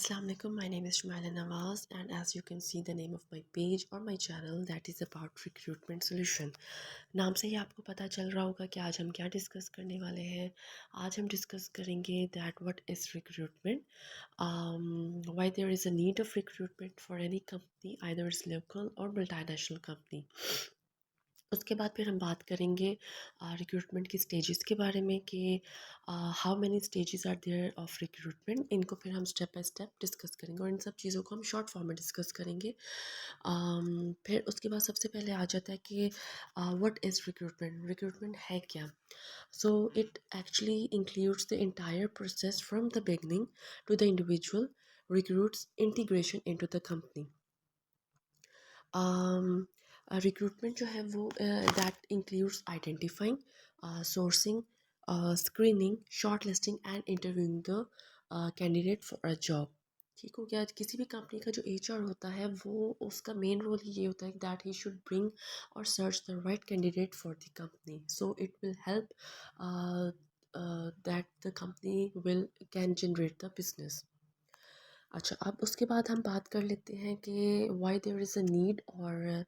Assalamu alaikum. My name is Shumaila Nawaz, and as you can see the name of my page or my channel, that is about recruitment solution. नाम से ही आपको पता चल रहा होगा कि आज हम क्या डिस्कस करने वाले हैं. आज हम डिस्कस करेंगे that what is recruitment, why there is a need of recruitment for any company, either it's local or multinational company. उसके बाद फिर हम बात करेंगे रिक्रूटमेंट की स्टेजेस के बारे में कि how many stages are there of recruitment. इनको फिर हम स्टेप बाय स्टेप डिस्कस करेंगे और इन सब चीज़ों को हम शॉर्ट फॉर्म में डिस्कस करेंगे. फिर उसके बाद सबसे पहले आ जाता है कि व्हाट इज़ रिक्रूटमेंट. रिक्रूटमेंट है क्या? So it actually includes the entire process from the beginning to the individual recruits integration into the company. Recruitment जो है वो that includes identifying, sourcing, screening, short listing and interviewing the candidate for a job. ठीक हो गया. किसी भी company का जो HR होता है वो उसका मेन रोल ही ये होता है दैट ही शुड ब्रिंग और search the right candidate for the company. So it will help that the company will can generate the business. अच्छा, अब उसके बाद हम बात कर लेते हैं कि why there is a need और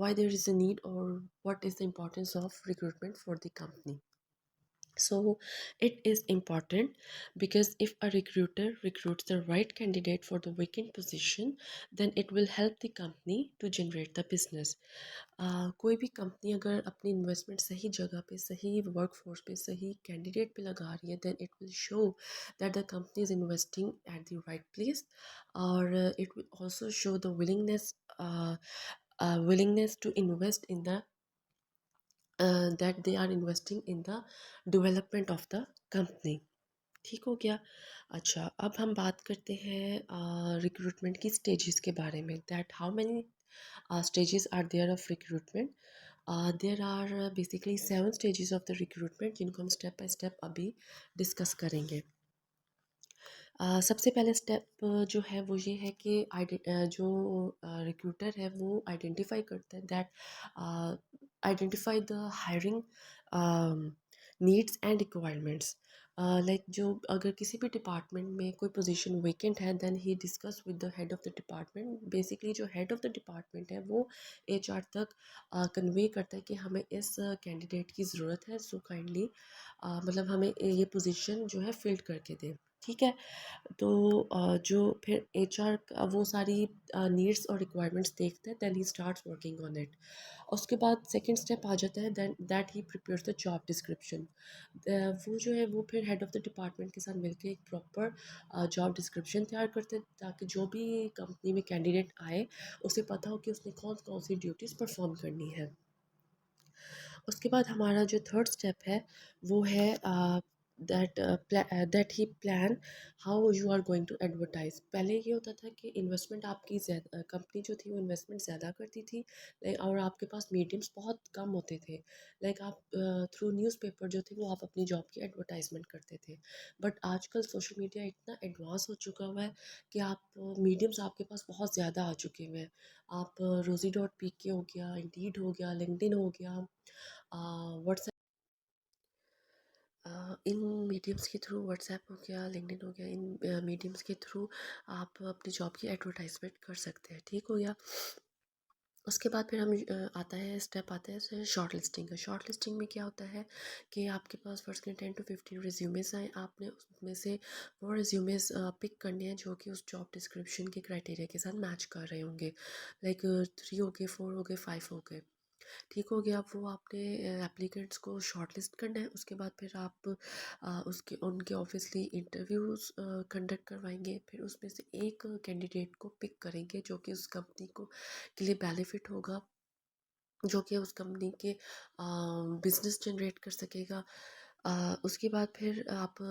why there is a need or what is the importance of recruitment for the company. So it is important because if a recruiter recruits the right candidate for the vacant position, then it will help the company to generate the business. कोई भी company अगर अपनी investment सही जगह पे, सही workforce पे, सही कैंडिडेट पे लगा रही है, then it will show that the company is investing at the right place. और it will also show the willingness to invest in the that they are investing in the development of the company. ठीक हो गया. अच्छा, अब हम बात करते हैं रिक्रूटमेंट की स्टेजेस के बारे में. That how many stages are there of recruitment. There are basically 7 stages of the recruitment जिनको हम स्टेप बाय स्टेप अभी डिस्कस करेंगे. सबसे पहले स्टेप जो है वो ये है कि जो रिक्रूटर है वो आइडेंटिफाई करता है that identify the hiring needs and requirements. Like जो अगर किसी भी डिपार्टमेंट में कोई पोजीशन वेकेंट है, then he discuss with the head of the department. Basically जो हेड ऑफ द डिपार्टमेंट है वो HR तक कन्वे करता है कि हमें इस कैंडिडेट की ज़रूरत है, सो काइंडली मतलब हमें ये पोजीशन जो है फिल्ड करके दें. ठीक है. तो जो फिर HR का वो सारी नीड्स और रिक्वायरमेंट्स देखते हैं, then he starts working on it. उसके बाद सेकंड स्टेप आ जाता है then that he prepares the job description. वो जो है वो फिर हेड ऑफ द डिपार्टमेंट के साथ मिलकर एक प्रॉपर जॉब डिस्क्रिप्शन तैयार करते हैं ताकि जो भी कंपनी में कैंडिडेट आए उसे पता हो कि उसने कौन कौन सी ड्यूटीज़ परफॉर्म करनी है. उसके बाद हमारा जो थर्ड स्टेप है वो है that he plan how you are going to advertise. पहले ये होता था कि इन्वेस्टमेंट आपकी कंपनी जो थी वो इन्वेस्टमेंट ज़्यादा करती थी, और आपके पास मीडियम्स बहुत कम होते थे. लाइक आप थ्रू न्यूज़पेपर जो थे वो आप अपनी जॉब की एडवर्टाइजमेंट करते थे. बट आजकल सोशल मीडिया इतना एडवांस हो चुका हुआ है कि आप मीडियम्स आपके पास बहुत ज़्यादा आ चुके हुए हैं. आप rosie.pk हो गया, इंडीड हो गया, लिंक्डइन हो गया, व्हाट्सएप, इन मीडियम्स के थ्रू, व्हाट्सएप हो गया, लिंक्डइन हो गया, इन मीडियम्स के थ्रू आप अपनी जॉब की एडवर्टाइजमेंट कर सकते हैं. ठीक हो गया. उसके बाद फिर हम स्टेप आता है शॉर्ट लिस्टिंग का. शॉर्ट लिस्टिंग में क्या होता है कि आपके पास फर्स्ट के 10 to 15 रिज्यूमेस आए, आपने उसमें से वो रिज्यूमेस पिक करने हैं जो कि उस जॉब डिस्क्रिप्शन के क्राइटेरिया के साथ मैच कर रहे होंगे. लाइक 3 हो गए, 4 हो गए, 5 हो गए. ठीक हो गया. वो आपने एप्लीकेंट्स को शॉर्टलिस्ट करना है. उसके बाद फिर आप उसके उनके ऑब्वियसली इंटरव्यूज़ कंडक्ट करवाएंगे. फिर उसमें से एक कैंडिडेट को पिक करेंगे जो कि उस कंपनी को के लिए बेनिफिट होगा, जो कि उस कंपनी के बिजनेस जनरेट कर सकेगा. उसके बाद फिर आप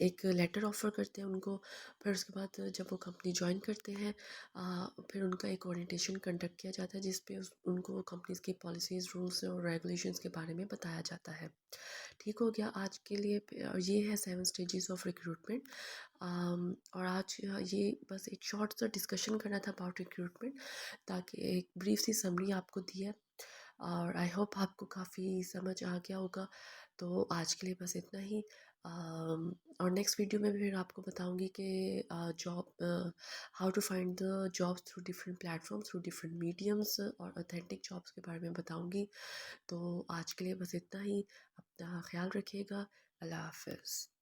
एक लेटर ऑफ़र करते हैं उनको. फिर उसके बाद जब वो कंपनी जॉइन करते हैं, फिर उनका एक ओरिएंटेशन कंडक्ट किया जाता है जिस पे उनको कंपनीज की पॉलिसीज़, रूल्स और रेगुलेशंस के बारे में बताया जाता है. ठीक हो गया. आज के लिए ये है 7 स्टेजेस ऑफ रिक्रूटमेंट. और आज ये बस एक शॉर्ट सा डिस्कशन करना था अबाउट रिक्रूटमेंट, ताकि एक ब्रीफ सी समरी आपको दी है. और आई होप आपको काफ़ी समझ आ गया होगा. तो आज के लिए बस इतना ही. और नेक्स्ट वीडियो में फिर आपको बताऊंगी कि job how to find the jobs through different platform through different mediums और ऑथेंटिक जॉब्स के बारे में बताऊंगी। तो आज के लिए बस इतना ही। अपना ख्याल रखिएगा। अल्लाह हाफिज़।